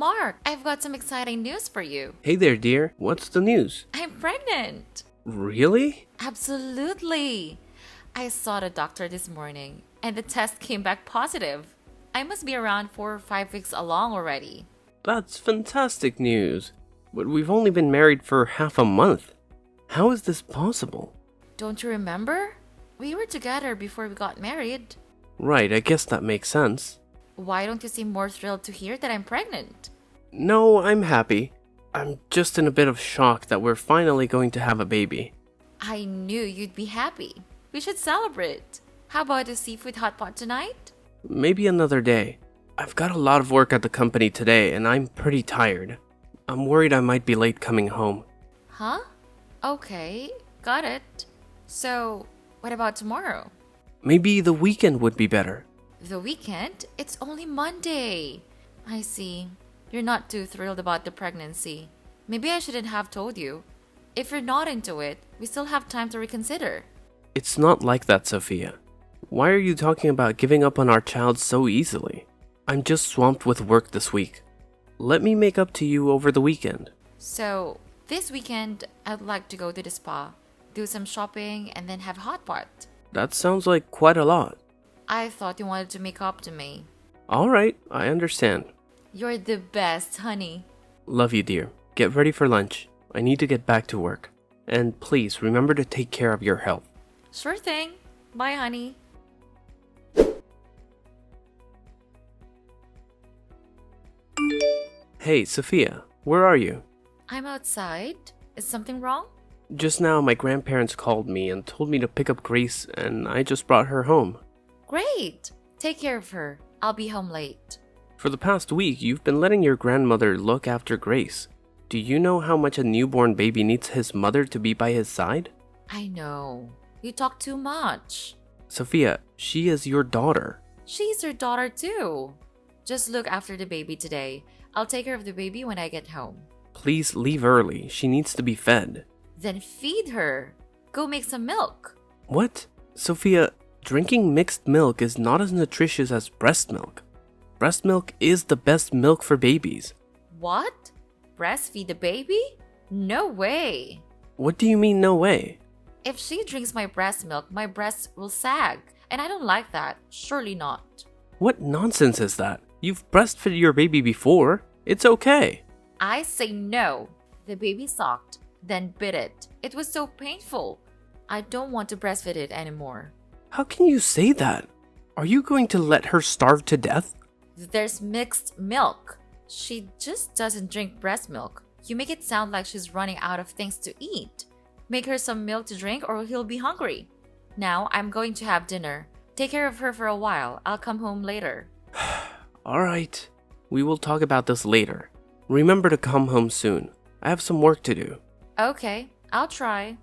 Mark, I've got some exciting news for you. Hey there, dear. What's the news? I'm pregnant. Really? Absolutely. I saw the doctor this morning, and the test came back positive. I must be around 4 or 5 weeks along already. That's fantastic news. But we've only been married for half a month. How is this possible? Don't you remember? We were together before we got married. Right, I guess that makes sense. Why don't you seem more thrilled to hear that I'm pregnant? No, I'm happy. I'm just in a bit of shock that we're finally going to have a baby. I knew you'd be happy. We should celebrate. How about a seafood hot pot tonight? Maybe another day. I've got a lot of work at the company today and I'm pretty tired. I'm worried I might be late coming home. Huh? Okay, got it. So, what about tomorrow? Maybe the weekend would be better. The weekend? It's only Monday. I see. You're not too thrilled about the pregnancy. Maybe I shouldn't have told you. If you're not into it, we still have time to reconsider. It's not like that, Sophia. Why are you talking about giving up on our child so easily? I'm just swamped with work this week. Let me make up to you over the weekend. So, this weekend, I'd like to go to the spa, do some shopping, and then have a hot pot. That sounds like quite a lot. I thought you wanted to make up to me. Alright, I understand. You're the best, honey. Love you, dear. Get ready for lunch. I need to get back to work. And please remember to take care of your health. Sure thing. Bye, honey. Hey, Sophia, where are you? I'm outside. Is something wrong? Just now, my grandparents called me and told me to pick up Grace, and I just brought her home. Great. Take care of her. I'll be home late. For the past week, you've been letting your grandmother look after Grace. Do you know how much a newborn baby needs his mother to be by his side? I know. You talk too much. Sophia, she is your daughter. She's your daughter too. Just look after the baby today. I'll take care of the baby when I get home. Please leave early. She needs to be fed. Then feed her. Go make some milk. What? Sophia, drinking mixed milk is not as nutritious as breast milk. Breast milk is the best milk for babies. What? Breastfeed the baby? No way. What do you mean, no way? If she drinks my breast milk, my breasts will sag. And I don't like that. Surely not. What nonsense is that? You've breastfed your baby before. It's okay. I say no. The baby sucked, then bit it. It was so painful. I don't want to breastfeed it anymore. How can you say that? Are you going to let her starve to death? There's mixed milk. She just doesn't drink breast milk. You make it sound like she's running out of things to eat. Make her some milk to drink or he'll be hungry. Now I'm going to have dinner. Take care of her for a while. I'll come home later. Alright. We will talk about this later. Remember to come home soon. I have some work to do. Okay, I'll try.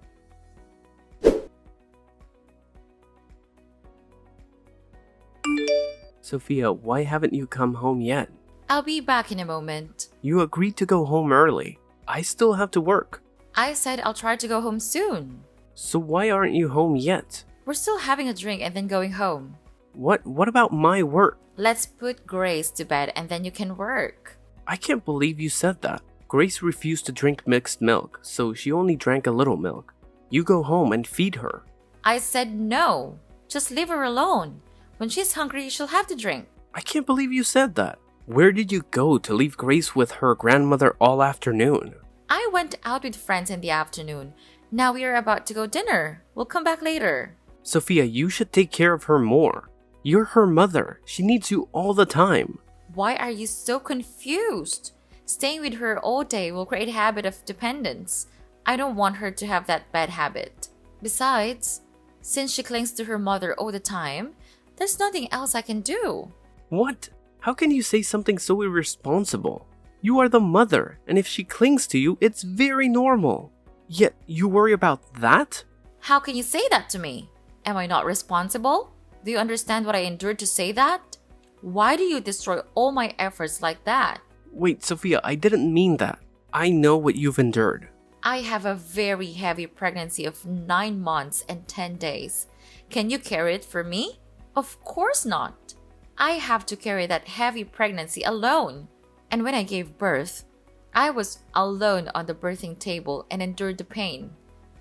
Sophia, why haven't you come home yet? I'll be back in a moment. You agreed to go home early. I still have to work. I said I'll try to go home soon. So why aren't you home yet? We're still having a drink and then going home. What about my work? Let's put Grace to bed and then you can work. I can't believe you said that. Grace refused to drink mixed milk, so she only drank a little milk. You go home and feed her. I said no. Just leave her alone. When she's hungry, she'll have to drink. I can't believe you said that. Where did you go to leave Grace with her grandmother all afternoon? I went out with friends in the afternoon. Now we are about to go dinner. We'll come back later. Sophia, you should take care of her more. You're her mother. She needs you all the time. Why are you so confused? Staying with her all day will create a habit of dependence. I don't want her to have that bad habit. Besides, since she clings to her mother all the time, there's nothing else I can do. What? How can you say something so irresponsible? You are the mother, and if she clings to you, it's very normal. Yet you worry about that? How can you say that to me? Am I not responsible? Do you understand what I endured to say that? Why do you destroy all my efforts like that? Wait, Sophia, I didn't mean that. I know what you've endured. I have a very heavy pregnancy of 9 months and 10 days. Can you carry it for me? Of course not. I have to carry that heavy pregnancy alone. And when I gave birth, I was alone on the birthing table and endured the pain.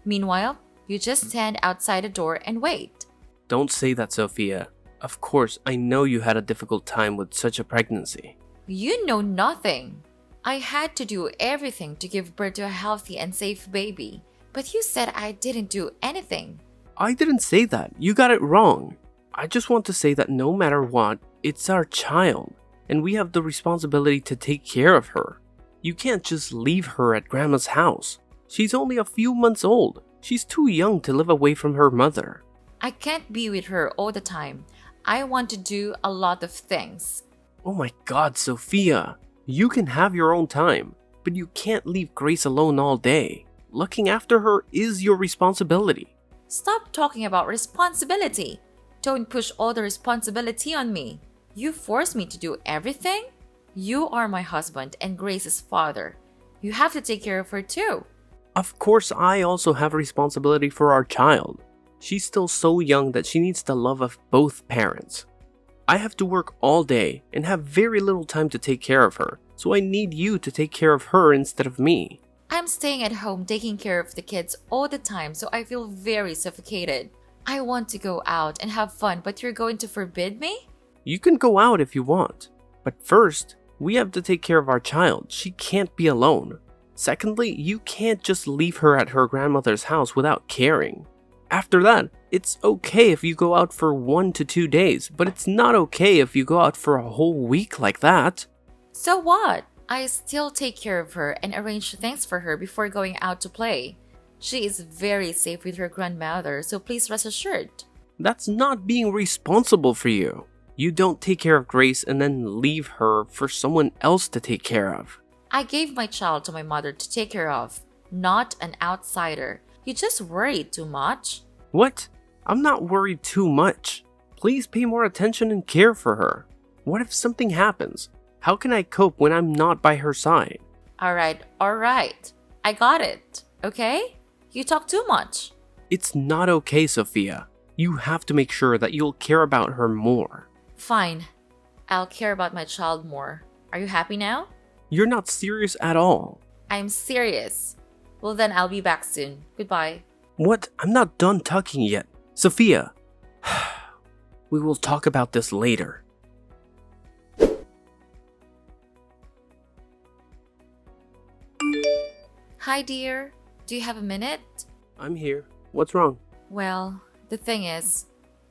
Meanwhile, you just stand outside the door and wait. Don't say that, Sophia. Of course, I know you had a difficult time with such a pregnancy. You know nothing. I had to do everything to give birth to a healthy and safe baby. But you said I didn't do anything. I didn't say that. You got it wrong. I just want to say that no matter what, it's our child, and we have the responsibility to take care of her. You can't just leave her at Grandma's house. She's only a few months old. She's too young to live away from her mother. I can't be with her all the time. I want to do a lot of things. Oh my God, Sophia. You can have your own time, but you can't leave Grace alone all day. Looking after her is your responsibility. Stop talking about responsibility. Don't push all the responsibility on me. You force me to do everything? You are my husband and Grace's father. You have to take care of her too. Of course, I also have a responsibility for our child. She's still so young that she needs the love of both parents. I have to work all day and have very little time to take care of her, so I need you to take care of her instead of me. I'm staying at home taking care of the kids all the time, so I feel very suffocated. I want to go out and have fun, but you're going to forbid me? You can go out if you want, but first, we have to take care of our child. She can't be alone. Secondly, you can't just leave her at her grandmother's house without caring. After that, it's okay if you go out for 1 to 2 days, but it's not okay if you go out for a whole week like that. So what? I still take care of her and arrange things for her before going out to play. She is very safe with her grandmother, so please rest assured. That's not being responsible for you. You don't take care of Grace and then leave her for someone else to take care of. I gave my child to my mother to take care of, not an outsider. You just worry too much. What? I'm not worried too much. Please pay more attention and care for her. What if something happens? How can I cope when I'm not by her side? Alright. I got it, okay? You talk too much. It's not okay, Sophia. You have to make sure that you'll care about her more. Fine. I'll care about my child more. Are you happy now? You're not serious at all. I'm serious. Well then, I'll be back soon. Goodbye. What? I'm not done talking yet. Sophia. We will talk about this later. Hi dear. Do you have a minute? I'm here. What's wrong? Well, the thing is,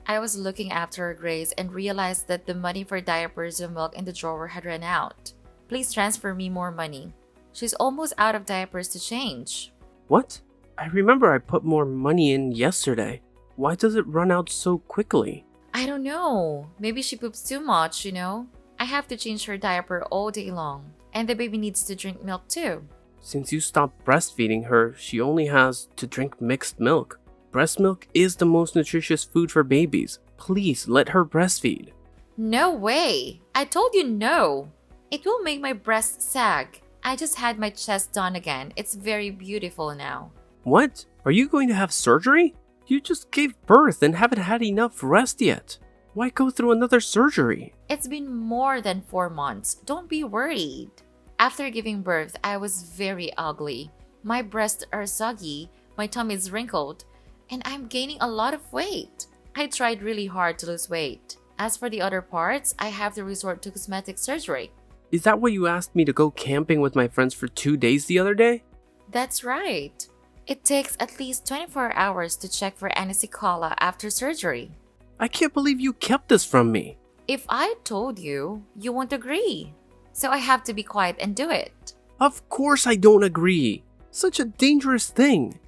I was looking after Grace and realized that the money for diapers and milk in the drawer had run out. Please transfer me more money. She's almost out of diapers to change. What? I remember I put more money in yesterday. Why does it run out so quickly? I don't know. Maybe she poops too much, you know? I have to change her diaper all day long. And the baby needs to drink milk too. Since you stopped breastfeeding her, she only has to drink mixed milk. Breast milk is the most nutritious food for babies. Please let her breastfeed. No way! I told you no! It will make my breast sag. I just had my chest done again. It's very beautiful now. What? Are you going to have surgery? You just gave birth and haven't had enough rest yet. Why go through another surgery? It's been more than 4 months. Don't be worried. After giving birth, I was very ugly. My breasts are soggy, my tummy is wrinkled, and I'm gaining a lot of weight. I tried really hard to lose weight. As for the other parts, I have to resort to cosmetic surgery. Is that why you asked me to go camping with my friends for 2 days the other day? That's right. It takes at least 24 hours to check for any sequela after surgery. I can't believe you kept this from me. If I told you, you won't agree. So I have to be quiet and do it. Of course I don't agree. Such a dangerous thing.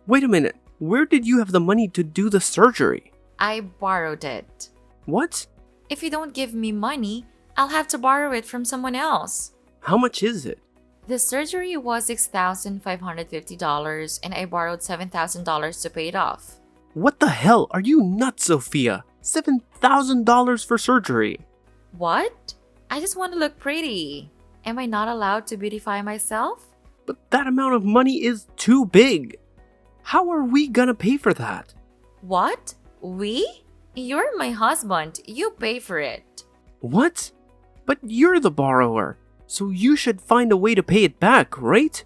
Wait a minute. Where did you have the money to do the surgery? I borrowed it. What? If you don't give me money, I'll have to borrow it from someone else. How much is it? The surgery was $6,550 and I borrowed $7,000 to pay it off. What the hell? Are you nuts, Sophia? $7,000 for surgery. What? I just want to look pretty. Am I not allowed to beautify myself? But that amount of money is too big. How are we gonna pay for that? What? We? You're my husband. You pay for it. What? But you're the borrower. So you should find a way to pay it back, right?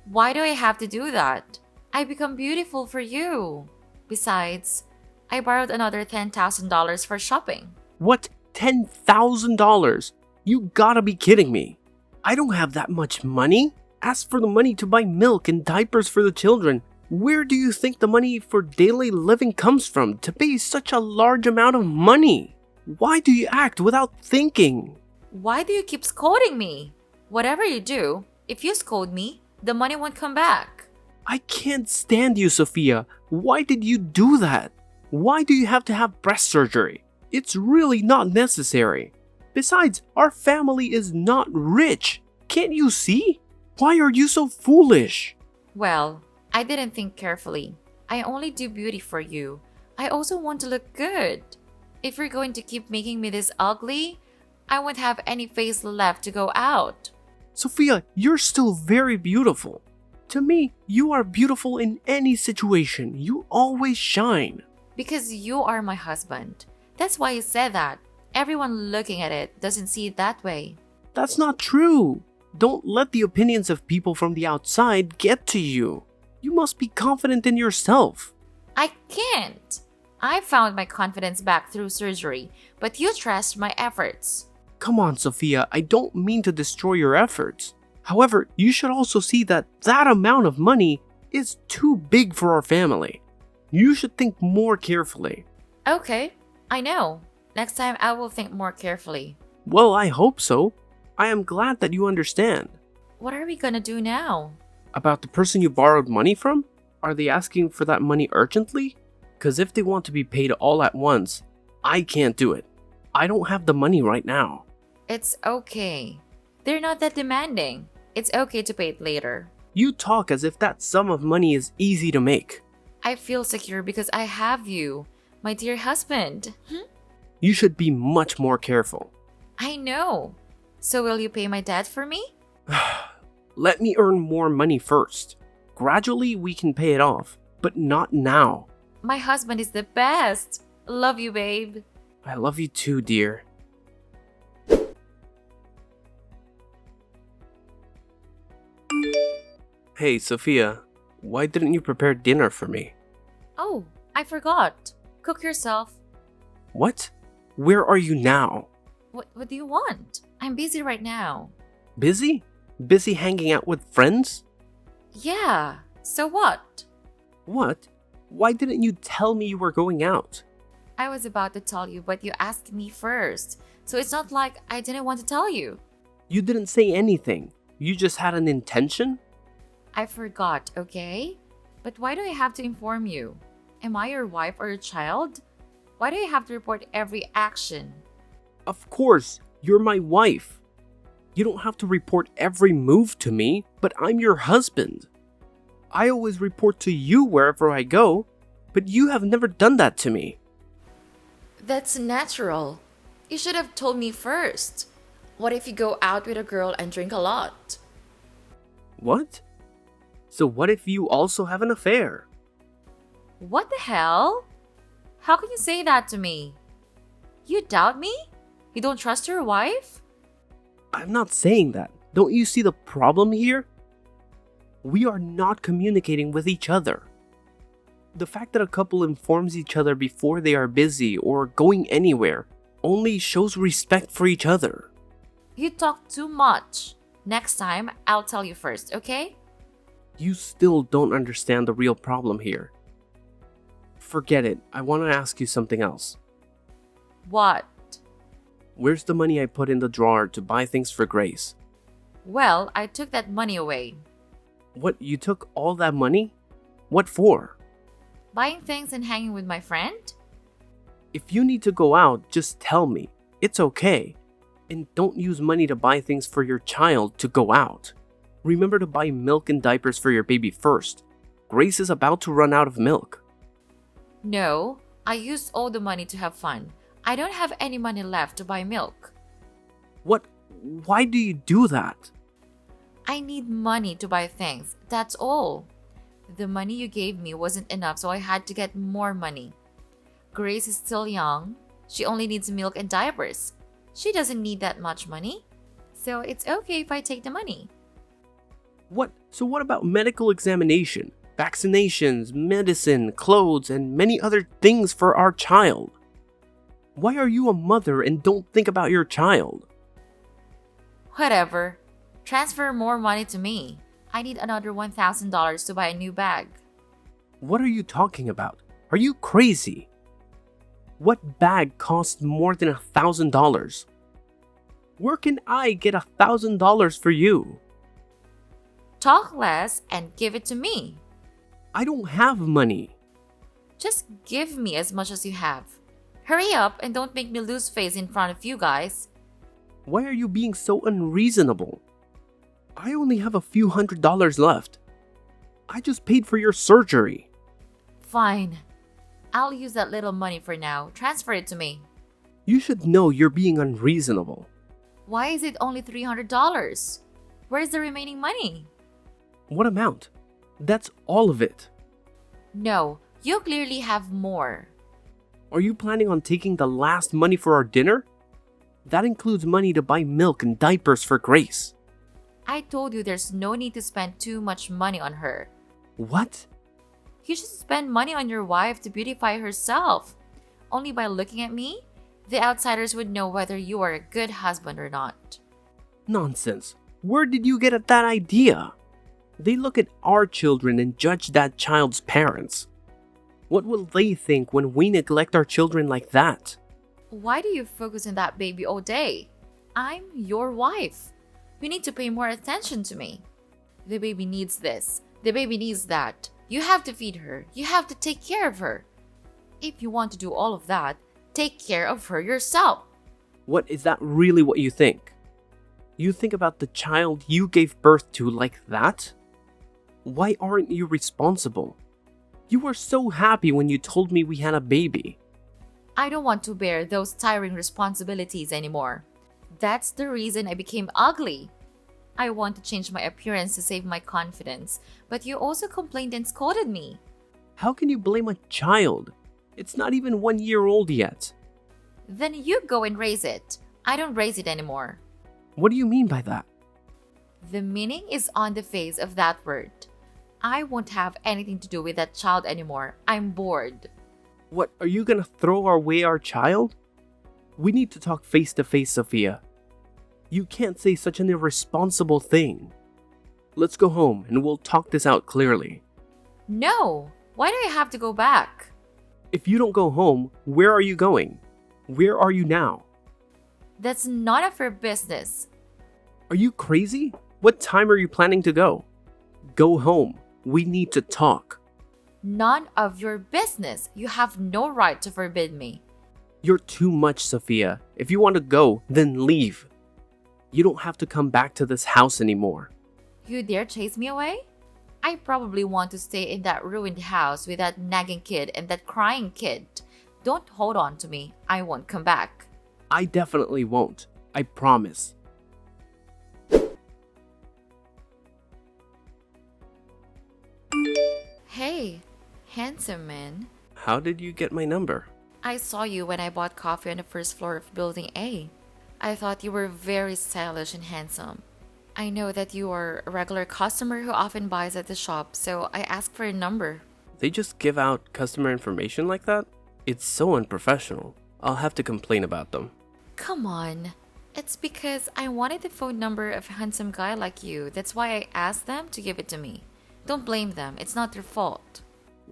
Why do I have to do that? I become beautiful for you. Besides, I borrowed another $10,000 for shopping. What? $10,000? You gotta be kidding me. I don't have that much money. As for the money to buy milk and diapers for the children, where do you think the money for daily living comes from to pay such a large amount of money? Why do you act without thinking? Why do you keep scolding me? Whatever you do, if you scold me, the money won't come back. I can't stand you, Sophia. Why did you do that? Why do you have to have breast surgery? It's really not necessary. Besides, our family is not rich. Can't you see? Why are you so foolish? Well, I didn't think carefully. I only do beauty for you. I also want to look good. If you're going to keep making me this ugly, I won't have any face left to go out. Sophia, you're still very beautiful. To me, you are beautiful in any situation. You always shine. Because you are my husband. That's why you said that. Everyone looking at it doesn't see it that way. That's not true. Don't let the opinions of people from the outside get to you. You must be confident in yourself. I can't. I found my confidence back through surgery, but you trashed my efforts. Come on, Sophia, I don't mean to destroy your efforts. However, you should also see that that amount of money is too big for our family. You should think more carefully. Okay, I know. Next time I will think more carefully. Well, I hope so. I am glad that you understand. What are we gonna do now? About the person you borrowed money from? Are they asking for that money urgently? Because if they want to be paid all at once, I can't do it. I don't have the money right now. It's okay. They're not that demanding. It's okay to pay it later. You talk as if that sum of money is easy to make. I feel secure because I have you, my dear husband. You should be much more careful. I know. So will you pay my debt for me? Let me earn more money first. Gradually we can pay it off, but not now. My husband is the best. Love you, babe. I love you too, dear. Hey, Sophia, why didn't you prepare dinner for me? Oh, I forgot. Cook yourself. What? Where are you now? What do you want? I'm busy right now. Busy? Busy hanging out with friends? Yeah, so what? What? Why didn't you tell me you were going out? I was about to tell you, but you asked me first. So it's not like I didn't want to tell you. You didn't say anything. You just had an intention? I forgot, okay? But why do I have to inform you? Am I your wife or your child? Why do you have to report every action? Of course, you're my wife. You don't have to report every move to me, but I'm your husband. I always report to you wherever I go, but you have never done that to me. That's natural. You should have told me first. What if you go out with a girl and drink a lot? What? So what if you also have an affair? What the hell? How can you say that to me? You doubt me? You don't trust your wife? I'm not saying that. Don't you see the problem here? We are not communicating with each other. The fact that a couple informs each other before they are busy or going anywhere only shows respect for each other. You talk too much. Next time, I'll tell you first, okay? You still don't understand the real problem here. Forget it. I want to ask you something else. What? Where's the money I put in the drawer to buy things for Grace? Well, I took that money away. What, you took all that money? What for? Buying things and hanging with my friend? If you need to go out, just tell me. It's okay. And don't use money to buy things for your child to go out. Remember to buy milk and diapers for your baby first. Grace is about to run out of milk. No, I used all the money to have fun. I don't have any money left to buy milk. What? Why do you do that? I need money to buy things, that's all. The money you gave me wasn't enough, so I had to get more money. Grace is still young. She only needs milk and diapers. She doesn't need that much money. So it's okay if I take the money. What? So what about medical examination, vaccinations, medicine, clothes, and many other things for our child? Why are you a mother and don't think about your child? Whatever. Transfer more money to me. I need another $1,000 to buy a new bag. What are you talking about? Are you crazy? What bag costs more than $1,000? Where can I get $1,000 for you? Talk less and give it to me. I don't have money. Just give me as much as you have. Hurry up and don't make me lose face in front of you guys. Why are you being so unreasonable? I only have a few $100s left. I just paid for your surgery. Fine. I'll use that little money for now. Transfer it to me. You should know you're being unreasonable. Why is it only $300? Where's the remaining money? What amount? That's all of it. No, you clearly have more. Are you planning on taking the last money for our dinner? That includes money to buy milk and diapers for Grace. I told you there's no need to spend too much money on her. What? You should spend money on your wife to beautify herself. Only by looking at me, the outsiders would know whether you are a good husband or not. Nonsense. Where did you get that idea? They look at our children and judge that child's parents. What will they think when we neglect our children like that? Why do you focus on that baby all day? I'm your wife. You need to pay more attention to me. The baby needs this. The baby needs that. You have to feed her. You have to take care of her. If you want to do all of that, take care of her yourself. What, is that really what you think? You think about the child you gave birth to like that? Why aren't you responsible? You were so happy when you told me we had a baby. I don't want to bear those tiring responsibilities anymore. That's the reason I became ugly. I want to change my appearance to save my confidence, but you also complained and scolded me. How can you blame a child? It's not even 1 year old yet. Then you go and raise it. I don't raise it anymore. What do you mean by that? The meaning is on the face of that word. I won't have anything to do with that child anymore. I'm bored. What, are you gonna throw away our child? We need to talk face to face, Sophia. You can't say such an irresponsible thing. Let's go home and we'll talk this out clearly. No! Why do I have to go back? If you don't go home, where are you going? Where are you now? That's none of your business. Are you crazy? What time are you planning to go? Go home. We need to talk. None of your business. You have no right to forbid me. You're too much, Sophia. If you want to go, then leave. You don't have to come back to this house anymore. You dare chase me away? I probably want to stay in that ruined house with that nagging kid and that crying kid. Don't hold on to me. I won't come back. I definitely won't. I promise. Hey, handsome man. How did you get my number? I saw you when I bought coffee on the first floor of Building A. I thought you were very stylish and handsome. I know that you are a regular customer who often buys at the shop, so I asked for a number. They just give out customer information like that? It's so unprofessional. I'll have to complain about them. Come on. It's because I wanted the phone number of a handsome guy like you. That's why I asked them to give it to me. Don't blame them. It's not their fault.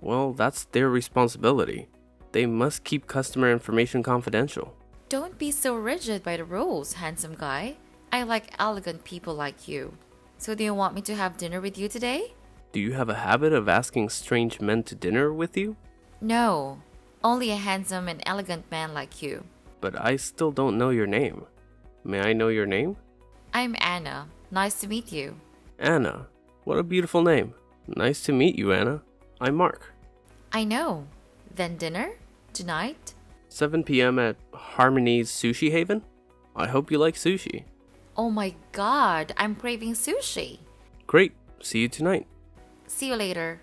Well, that's their responsibility. They must keep customer information confidential. Don't be so rigid by the rules, handsome guy. I like elegant people like you. So do you want me to have dinner with you today? Do you have a habit of asking strange men to dinner with you? No, only a handsome and elegant man like you. But I still don't know your name. May I know your name? I'm Anna. Nice to meet you. Anna. What a beautiful name. Nice to meet you, Anna. I'm Mark. I know. Then dinner? Tonight? 7 p.m. at Harmony's Sushi Haven? I hope you like sushi. Oh my god, I'm craving sushi. Great. See you tonight. See you later.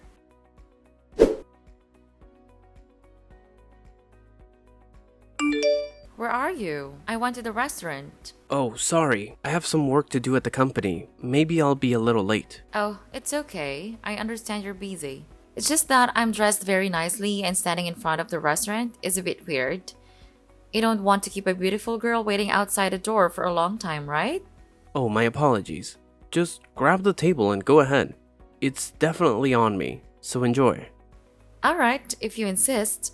Where are you? I went to the restaurant. Oh, sorry. I have some work to do at the company. Maybe I'll be a little late. Oh, it's okay. I understand you're busy. It's just that I'm dressed very nicely and standing in front of the restaurant is a bit weird. You don't want to keep a beautiful girl waiting outside the door for a long time, right? Oh, my apologies. Just grab the table and go ahead. It's definitely on me, so enjoy. Alright, if you insist.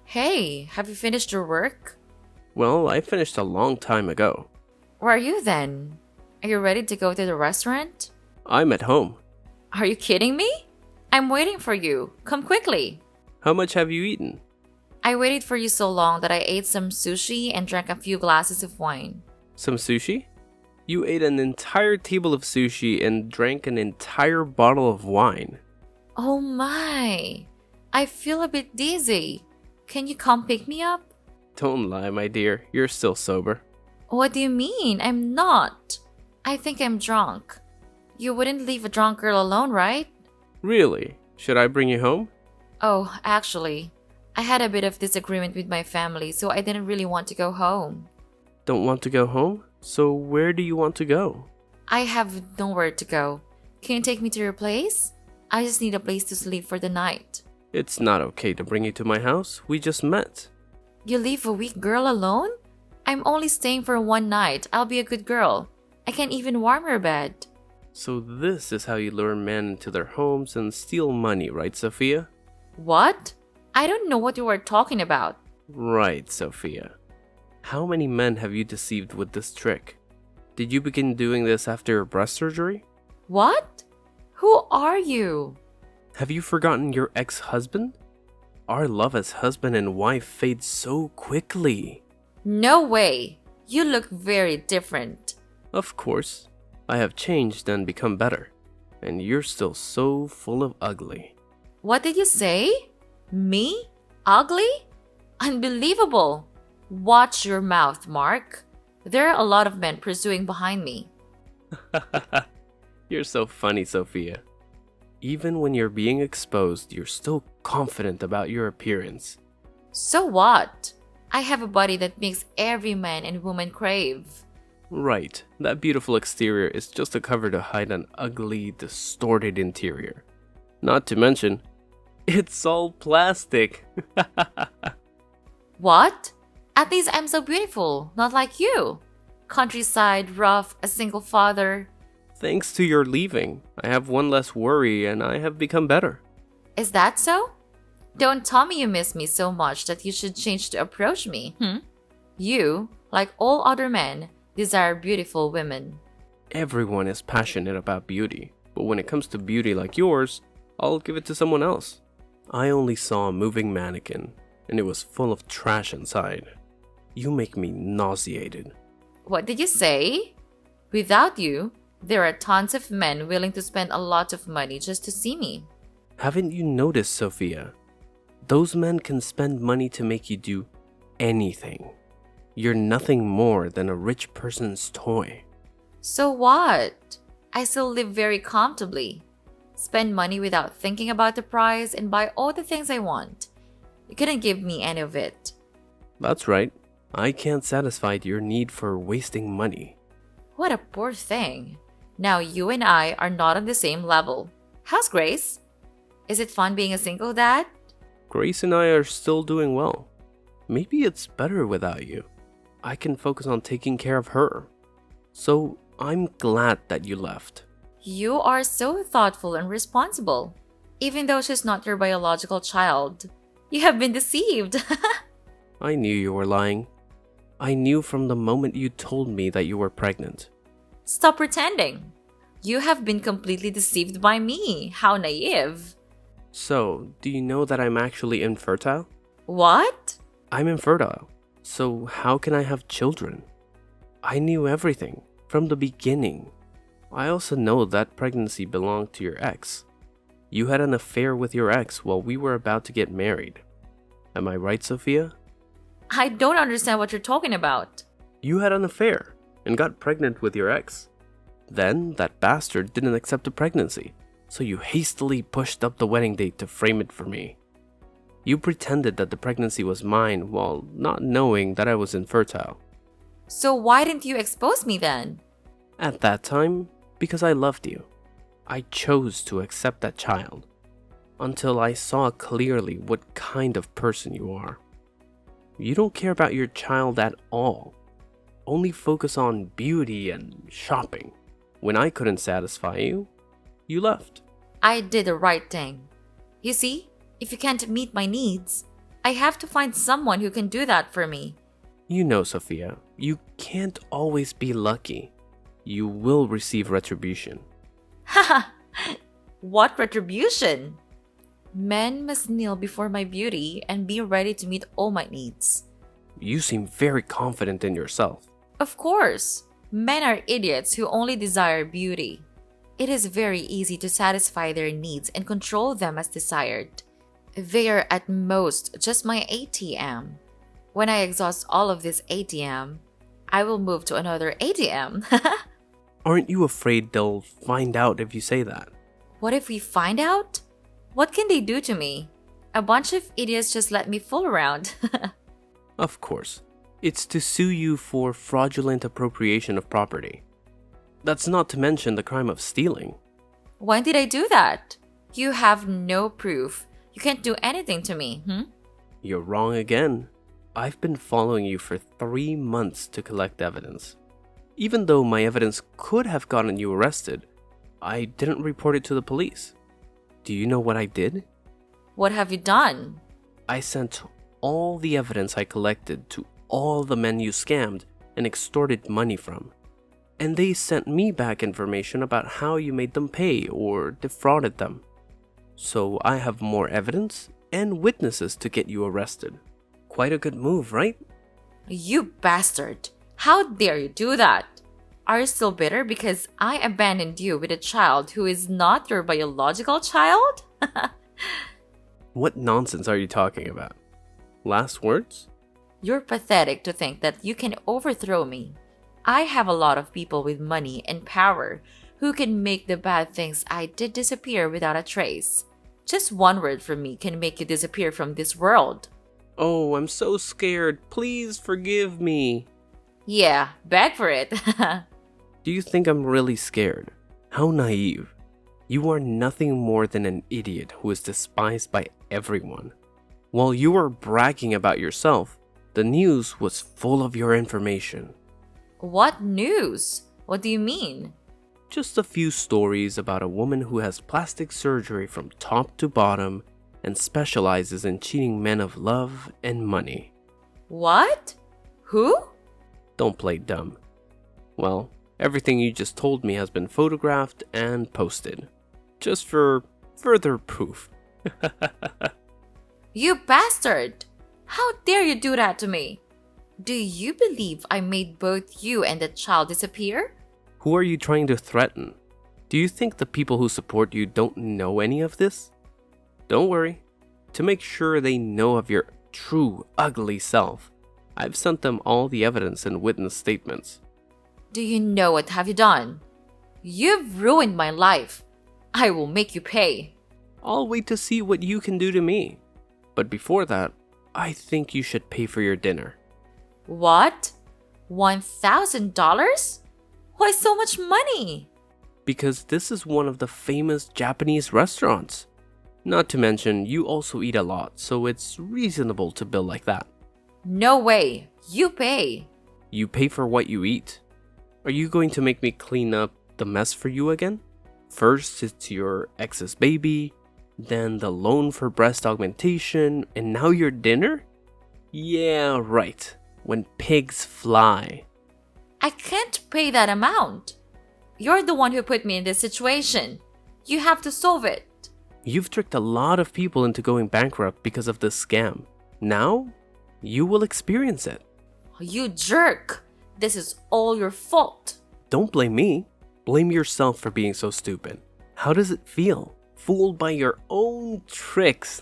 Hey, have you finished your work? Well, I finished a long time ago. Where are you then? Are you ready to go to the restaurant? I'm at home. Are you kidding me? I'm waiting for you. Come quickly. How much have you eaten? I waited for you so long that I ate some sushi and drank a few glasses of wine. Some sushi? You ate an entire table of sushi and drank an entire bottle of wine. Oh my! I feel a bit dizzy. Can you come pick me up? Don't lie, my dear. You're still sober. What do you mean? I'm not. I think I'm drunk. You wouldn't leave a drunk girl alone, right? Really? Should I bring you home? Oh, actually, I had a bit of disagreement with my family, so I didn't really want to go home. Don't want to go home? So where do you want to go? I have nowhere to go. Can you take me to your place? I just need a place to sleep for the night. It's not okay to bring you to my house. We just met. You leave a weak girl alone? I'm only staying for one night. I'll be a good girl. I can even warm your bed. So this is how you lure men into their homes and steal money, right, Sophia? What? I don't know what you are talking about. Right, Sophia. How many men have you deceived with this trick? Did you begin doing this after your breast surgery? What? Who are you? Have you forgotten your ex-husband? Our love as husband and wife fades so quickly. No way. You look very different. Of course. I have changed and become better. And you're still so full of ugly. What did you say? Me? Ugly? Unbelievable. Watch your mouth, Mark. There are a lot of men pursuing behind me. You're so funny, Sophia. Even when you're being exposed, you're still confident about your appearance. So what? I have a body that makes every man and woman crave. Right, that beautiful exterior is just a cover to hide an ugly, distorted interior. Not to mention, it's all plastic. What? At least I'm so beautiful, not like you. Countryside, rough, a single father. Thanks to your leaving, I have one less worry and I have become better. Is that so? Don't tell me you miss me so much that you should change to approach me. You, like all other men, desire beautiful women. Everyone is passionate about beauty, but when it comes to beauty like yours, I'll give it to someone else. I only saw a moving mannequin, and it was full of trash inside. You make me nauseated. What did you say? Without you, there are tons of men willing to spend a lot of money just to see me. Haven't you noticed, Sophia? Those men can spend money to make you do anything. You're nothing more than a rich person's toy. So what? I still live very comfortably. Spend money without thinking about the price and buy all the things I want. You couldn't give me any of it. That's right. I can't satisfy your need for wasting money. What a poor thing. Now you and I are not on the same level. How's Grace? Is it fun being a single dad? Grace and I are still doing well. Maybe it's better without you. I can focus on taking care of her. So I'm glad that you left. You are so thoughtful and responsible. Even though she's not your biological child. You have been deceived. I knew you were lying. I knew from the moment you told me that you were pregnant. Stop pretending. You have been completely deceived by me. How naive. So, do you know that I'm actually infertile? What? I'm infertile. So how can I have children? I knew everything from the beginning. I also know that pregnancy belonged to your ex. You had an affair with your ex while we were about to get married. Am I right, Sophia? I don't understand what you're talking about. You had an affair and got pregnant with your ex. Then that bastard didn't accept the pregnancy. so you hastily pushed up the wedding date to frame it for me. You pretended that the pregnancy was mine while not knowing that I was infertile. So why didn't you expose me then? At that time, because I loved you, I chose to accept that child until I saw clearly what kind of person you are. You don't care about your child at all, only focus on beauty and shopping. When I couldn't satisfy you, you left. I did the right thing. You see, if you can't meet my needs, I have to find someone who can do that for me. You know, Sophia, you can't always be lucky. You will receive retribution. Haha! What retribution? Men must kneel before my beauty and be ready to meet all my needs. You seem very confident in yourself. Of course, men are idiots who only desire beauty. It is very easy to satisfy their needs and control them as desired. They are at most just my ATM. When I exhaust all of this ATM, I will move to another ATM. Aren't you afraid they'll find out if you say that? What if we find out? What can they do to me? A bunch of idiots just let me fool around. Of course. It's to sue you for fraudulent appropriation of property. That's not to mention the crime of stealing. When did I do that? You have no proof. You can't do anything to me, You're wrong again. I've been following you for 3 months to collect evidence. Even though my evidence could have gotten you arrested, I didn't report it to the police. Do you know what I did? What have you done? I sent all the evidence I collected to all the men you scammed and extorted money from. And they sent me back information about how you made them pay or defrauded them. So I have more evidence and witnesses to get you arrested. Quite a good move, right? You bastard! How dare you do that? Are you still bitter because I abandoned you with a child who is not your biological child? What nonsense are you talking about? Last words? You're pathetic to think that you can overthrow me. I have a lot of people with money and power who can make the bad things I did disappear without a trace. Just one word from me can make you disappear from this world. Oh, I'm so scared. Please forgive me. Yeah, beg for it. Do you think I'm really scared? How naive. You are nothing more than an idiot who is despised by everyone. While you were bragging about yourself, the news was full of your information. What news? What do you mean? Just a few stories about a woman who has plastic surgery from top to bottom and specializes in cheating men of love and money. What? Who? Don't play dumb. Well, everything you just told me has been photographed and posted. Just for further proof. You bastard! How dare you do that to me? Do you believe I made both you and the child disappear? Who are you trying to threaten? Do you think the people who support you don't know any of this? Don't worry. To make sure they know of your true ugly self, I've sent them all the evidence and witness statements. Do you know what have you done? You've ruined my life. I will make you pay. I'll wait to see what you can do to me. But before that, I think you should pay for your dinner. What? $1,000? Why so much money? Because this is one of the famous Japanese restaurants. Not to mention, you also eat a lot, so it's reasonable to bill like that. No way. You pay. You pay for what you eat. Are you going to make me clean up the mess for you again? First, it's your ex's baby, then the loan for breast augmentation, and now your dinner? Yeah, right. When pigs fly. I can't pay that amount. You're the one who put me in this situation. You have to solve it. You've tricked a lot of people into going bankrupt because of this scam. Now, you will experience it. You jerk. This is all your fault. Don't blame me. Blame yourself for being so stupid. How does it feel? Fooled by your own tricks.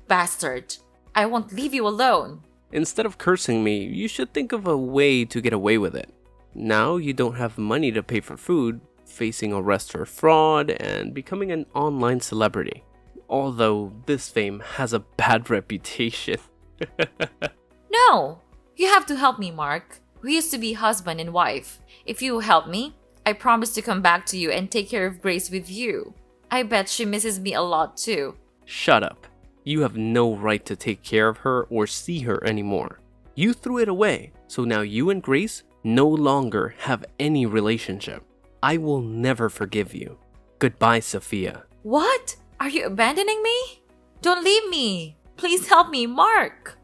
Bastard. I won't leave you alone. Instead of cursing me, you should think of a way to get away with it. Now you don't have money to pay for food, facing arrest for fraud, and becoming an online celebrity. Although this fame has a bad reputation. No! You have to help me, Mark. We used to be husband and wife. If you help me, I promise to come back to you and take care of Grace with you. I bet she misses me a lot too. Shut up. You have no right to take care of her or see her anymore. You threw it away, so now you and Grace no longer have any relationship. I will never forgive you. Goodbye, Sophia. What? Are you abandoning me? Don't leave me! Please help me, Mark!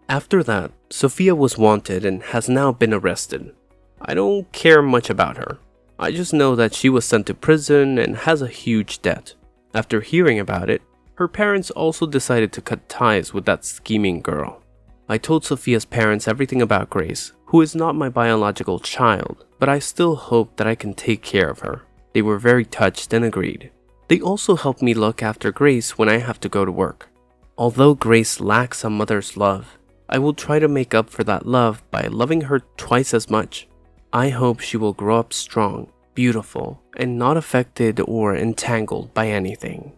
After that, Sophia was wanted and has now been arrested. I don't care much about her. I just know that she was sent to prison and has a huge debt. After hearing about it, her parents also decided to cut ties with that scheming girl. I told Sophia's parents everything about Grace, who is not my biological child, but I still hope that I can take care of her. They were very touched and agreed. They also helped me look after Grace when I have to go to work. Although Grace lacks a mother's love, I will try to make up for that love by loving her twice as much. I hope she will grow up strong, beautiful, and not affected or entangled by anything.